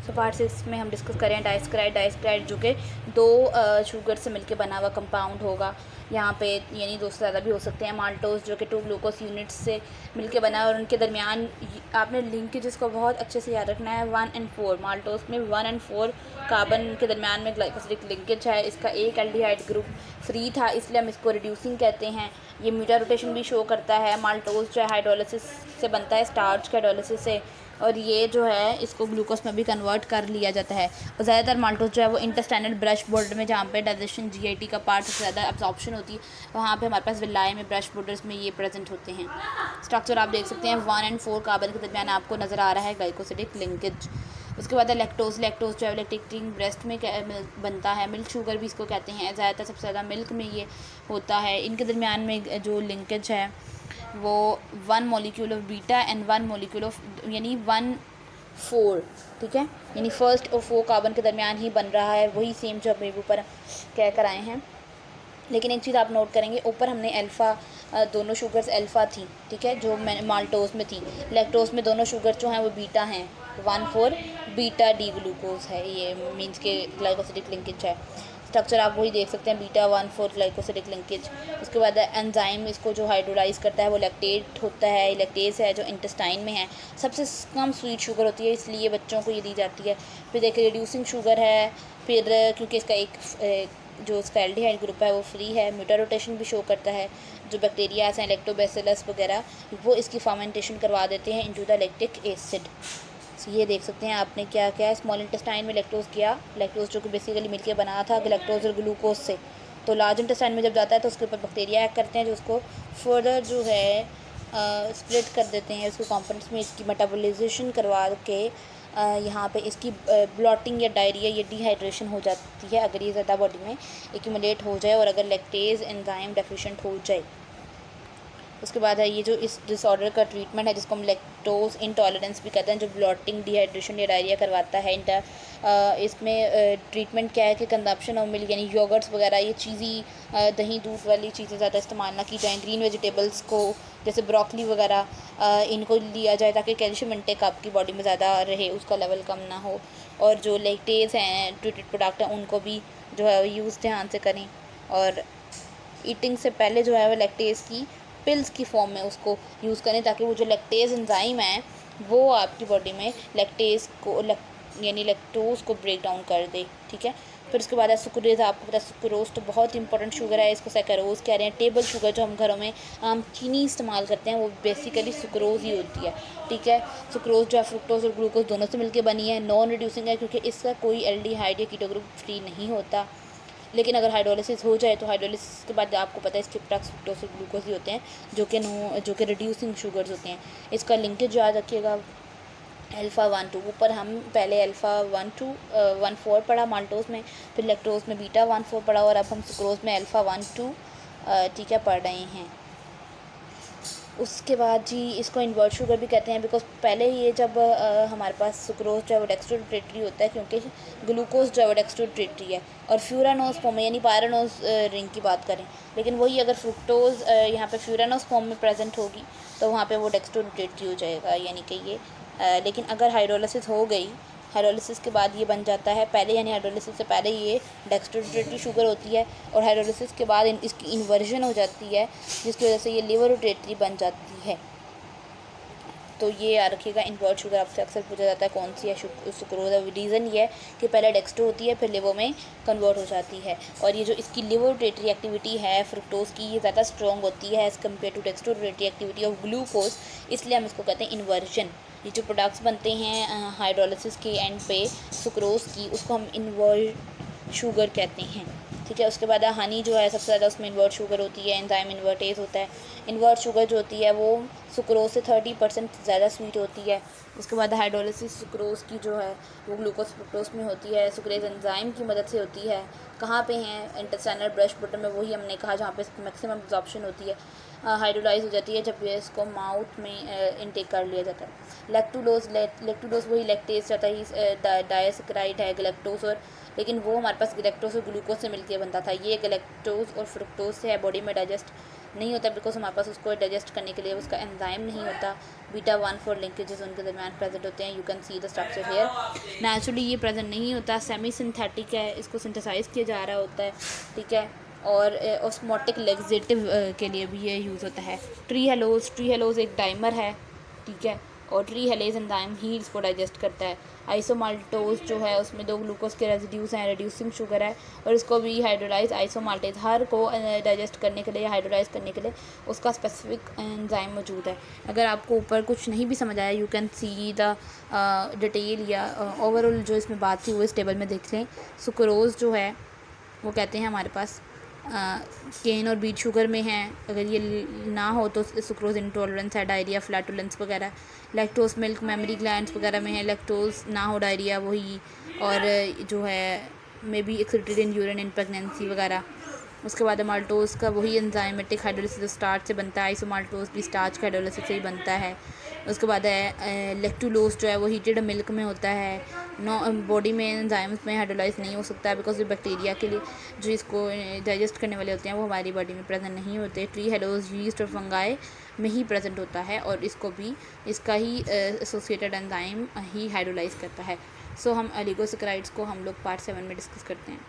So part 6 में हम discuss करें डाइस्क्राइड जो कि दो शुगर से मिलकर बना हुआ कंपाउंड होगा। यहाँ पे यानी दो से ज़्यादा भी हो सकते हैं। माल्टोज जो कि 2 ग्लूकोज यूनिट्स से मिलकर बना है और उनके दरमियान आपने लिंकेजेस को बहुत अच्छे से याद रखना है। 1 और 4 माल्टोज में 1 और 4 कार्बन के दरमियान में ग्लाइकोसिलिक लिंकेज है। इसका एक एल्डिहाइड ग्रुप फ्री था, इसलिए हम इसको रिड्यूसिंग कहते हैं। ये म्यूटा रोटेशन भी शो करता है। माल्टोज जो है हाइड्रोलिसिस से बनता है, स्टार्च के हाइड्रोलिसिस से, और ये जो है इसको ग्लूकोज में भी कन्वर्ट कर लिया जाता है। और ज़्यादातर माल्टोज जो है वो इंटेस्टाइनल ब्रश बोर्ड में, जहाँ पे डाइजेशन जीआईटी का पार्ट सबसे ज़्यादा एब्जॉर्प्शन होती है, वहाँ पे हमारे पास विलाय में ब्रश बोर्डर्स में ये प्रेजेंट होते हैं। स्ट्रक्चर आप देख सकते हैं। 1 और 4 कार्बन के दरमियान आपको नज़र आ रहा है ग्लाइकोसिलिक लिंकेज। उसके बाद है लैक्टोज जो है लैक्टेटिंग ब्रेस्ट में बनता है। मिल्क शुगर भी इसको कहते हैं। ज़्यादातर सबसे ज़्यादा मिल्क में ये होता है। इनके दरमियान में जो लिंकेज है वो 1 molecule of beta and 1 molecule of यानी 1,4, ठीक है, यानी फर्स्ट और 4 कार्बन के दरमियान ही बन रहा है। वही सेम जो अभी ऊपर कह कर आए हैं। लेकिन एक चीज़ आप नोट करेंगे, ऊपर हमने अल्फ़ा दोनों शुगर्स अल्फ़ा थी, ठीक है, जो माल्टोज में थी। लैक्टोज में दोनों शुगर जो हैं वो बीटा हैं। 1,4 बीटा डी ग्लूकोज है, ये मीन्स के ग्लाइकोसिलिक लिंकेज है। स्ट्रक्चर आप वही देख सकते हैं, बीटा 1,4 ग्लाइकोसिलिक लिंकेज। उसके बाद एंजाइम इसको जो हाइड्रोलाइज करता है वो लैक्टेट होता है, लैक्टेज है जो इंटेस्टाइन में है। सबसे कम स्वीट शुगर होती है, इसलिए बच्चों को ये दी जाती है। फिर एक रिड्यूसिंग शुगर है, फिर क्योंकि इसका एक जो इसका एल्डिहाइड ग्रुप है वो फ्री है। म्यूटा रोटेशन भी शो करता है। जो बैक्टीरियाज हैं लैक्टोबैसिलस वगैरह, वो इसकी फर्मेंटेशन करवा देते हैं इनटू द लैक्टिक एसिड। ये देख सकते हैं आपने क्या क्या है। स्मॉल इंटेस्टाइन में लैक्टोज किया, लैक्टोज जो कि बेसिकली मिलकर बना था लैक्टोज और ग्लूकोज से, तो लार्ज इंटेस्टाइन में जब जाता है तो उसके ऊपर बैक्टीरिया एक्ट करते हैं जो उसको फर्दर जो है स्प्लिट कर देते हैं। उसको कंपोनेंट्स में इसकी मेटाबोलाइजेशन करवा के यहाँ पे इसकी ब्लॉटिंग या डायरिया या डिहाइड्रेशन हो जाती है अगर ये ज़्यादा बॉडी में एक्यूमुलेट हो जाए और अगर लैक्टेज एंजाइम डेफिशिएंट हो जाए। उसके बाद है ये जो इस डिसऑर्डर का ट्रीटमेंट है जिसको हम लैक्टोज इंटॉलरेंस भी कहते हैं, जो ब्लॉटिंग डिहाइड्रेशन या डायरिया करवाता है। इसमें ट्रीटमेंट क्या है कि कंजप्शन ऑफ मिल्क यानी योगर्ट्स वगैरह, ये चीज़ी दही दूध वाली चीज़ें ज़्यादा इस्तेमाल ना की जाएँ। ग्रीन वेजिटेबल्स को जैसे ब्रोकली वगैरह इनको लिया जाए ताकि कैल्शियम इंटेक आपकी बॉडी में ज़्यादा रहे, उसका लेवल कम ना हो। और जो लैक्टेज हैं ट्रीटेड प्रोडक्ट हैं उनको भी जो है यूज़ ध्यान से करें। और ईटिंग से पहले जो है वो लैक्टेज की पिल्स की फॉर्म में उसको यूज़ करें ताकि वो जो लैक्टेज एंजाइम है वो आपकी बॉडी में लैक्टेज को यानी लैक्टोज को ब्रेक डाउन कर दे, ठीक है। फिर उसके बाद है सुक्रोज। आपको पता है सुक्रोज तो बहुत इंपॉर्टेंट शुगर है, इसको सैकरोज कह रहे हैं। टेबल शुगर जो हम घरों में आम चीनी इस्तेमाल करते हैं वो बेसिकली सुक्रोज ही होती है, ठीक है। सुक्रोज जो है फ्रुक्टोज और ग्लूकोज दोनों से मिलकर बनी है। नॉन रिड्यूसिंग है क्योंकि इसका कोई एल्डिहाइड या कीटो ग्रुप फ्री नहीं होता। लेकिन अगर हाइड्रोलिसिस हो जाए तो हाइड्रोलिसिस के बाद आपको पता है इसके प्रोडक्ट्स फ्रुक्टोज और ग्लूकोज ही होते हैं जो कि रिड्यूसिंग शुगर्स होते हैं। इसका लिंकेज याद रखिएगा, अल्फ़ा 1,2 ऊपर हम पहले अल्फ़ा 1,2 1,4 पढ़ा माल्टोज में, फिर लैक्टोज में बीटा 1,4 पढ़ा और अब हम सुक्रोज में अल्फ़ा 1,2 ठीक है पढ़ रहे हैं। उसके बाद जी इसको इन्वर्ट शुगर भी कहते हैं बिकॉज पहले ये जब हमारे पास सुक्रोज जो है वो डेक्स्ट्रोडेट्री होता है क्योंकि ग्लूकोज जो है वो डेक्स्ट्रोडेट्री है। और फ्यूरानोज फॉर्म में यानी पायरानोज रिंग की बात करें, लेकिन वही अगर फ्रुक्टोज यहाँ पे फ्यूरानोज फॉर्म में प्रेजेंट होगी तो वहाँ पे वो डेक्स्ट्रोडेट्री हो जाएगा, यानी कि ये लेकिन अगर हाइड्रोलिसिस हो गई, हाइड्रोलिसिस के बाद ये बन जाता है, पहले यानी हाइड्रोलिसिस से पहले ये डेक्स्ट्रोडेट्री शुगर होती है और हाइड्रोलिसिस के बाद इसकी इन्वर्जन हो जाती है जिसकी वजह से ये लिवरोडेट्री बन जाती है। तो ये याद रखिएगा, इन्वर्ट शुगर आपसे अक्सर पूछा जाता है कौन सी है सुक्रोज। रीज़न ये है कि पहले डेक्स्ट्रो होती है फिर लिवर में कन्वर्ट हो जाती है और ये जो इसकी लिवरोडेट्री एक्टिविटी है फ्रुक्टोज की ये ज़्यादा स्ट्रॉन्ग होती है as compare to dextrorotatory activity of glucose, इसलिए हम इसको कहते हैं इन्वर्जन। ये जो प्रोडक्ट्स बनते हैं हाइड्रोलिसिस के एंड पे सुक्रोज की, उसको हम इन्वर्ट शुगर कहते हैं, ठीक है। उसके बाद हनी जो है सबसे ज़्यादा उसमें इन्वर्ट शुगर होती है, एंजाइम इन्वर्टेज होता है। इन्वर्ट शुगर जो होती है वो सुक्रोज से 30% ज़्यादा स्वीट होती है। उसके बाद हाइड्रोलिसिस सुक्रोज की जो है वो ग्लूकोज फ्रुक्टोज में होती है, सुक्रेज एंजाइम की मदद से होती है। कहाँ पे हैं इंटेस्टाइनल ब्रश बटन में, वही हमने कहा जहाँ पे मैक्सिमम एब्जॉर्प्शन होती है, हाइड्रोलाइज हो जाती है जब इसको माउथ में इनटेक कर लिया जाता है। लैक्टुलोज वही लैक्टेज रहता है, डायसेक्राइड है गलेक्टोज और, लेकिन वो हमारे पास गलेक्टोज और ग्लूकोज से मिलकर बनता था। ये गलेक्टोज और फ्रुक्टोज से है बॉडी में डाइजेस्ट नहीं होता बिकॉज हमारे पास उसको डाइजेस्ट करने के लिए उसका एंजाइम नहीं होता। बीटा 1,4 लिंकेजेस उनके दरमियान प्रेजेंट होते हैं। You can see the structure here. Naturally ये प्रेजेंट नहीं होता, सेमी सिंथेटिक है, इसको सिंथेसाइज किया जा रहा होता है, ठीक है। और ऑस्मोटिक लेग्जेटिव के लिए भी ये यूज़ होता है। ट्री हेलोज एक डाइमर है, ठीक है, और ट्री हेलेज एंजाइम ही इसको डाइजेस्ट करता है। आइसोमाल्टोज जो है उसमें 2 ग्लूकोज के रेजिड्यूज़ हैं, रिड्यूसिंग शुगर है, और इसको भी हाइड्रोलाइज आइसोमाल्टेज हर को डाइजेस्ट करने के लिए, हाइड्रोलाइज करने के लिए उसका स्पेसिफिक एंजाइम मौजूद है। अगर आपको ऊपर कुछ नहीं भी समझ आया, you can see the detail या ओवरऑल जो इसमें बात थी वो इस टेबल में देख लें। सुक्रोज़ जो है वो कहते हैं हमारे पास केन और बीट शुगर में है। अगर ये ना हो तो सुक्रोज इंटॉलरेंस है, डायरिया, फ्लैटुलेंस वगैरह। लैक्टोज मिल्क मेमरी ग्लैंड्स वगैरह में है, लैक्टोज ना हो डायरिया वही, और जो है may be excreted in urine in pregnancy वगैरह। उसके बाद माल्टोज का वही एंजाइमेटिक हाइड्रोलिसिस स्टार्च से बनता है, आइसोमाल्टोज भी स्टार्च का हाइड्रोलिसिस से ही बनता है। उसके बाद है लेक्टुलोज जो है वो हीटेड मिल्क में होता है। बॉडी में एंजाइम्स में हाइड्रोलाइज नहीं हो सकता है बिकॉज ये बैक्टीरिया के लिए जो इसको डाइजेस्ट करने वाले होते हैं वो हमारी बॉडी में प्रेजेंट नहीं होते। ट्री हेलोज यीस्ट और फंगाई में ही प्रेजेंट होता है, और इसको भी इसका ही एसोसिएटेड एंजाइम ही हाइड्रोलाइज करता है। सो हम ओलिगोसैकेराइड्स को हम लोग पार्ट 7 में डिस्कस करते हैं।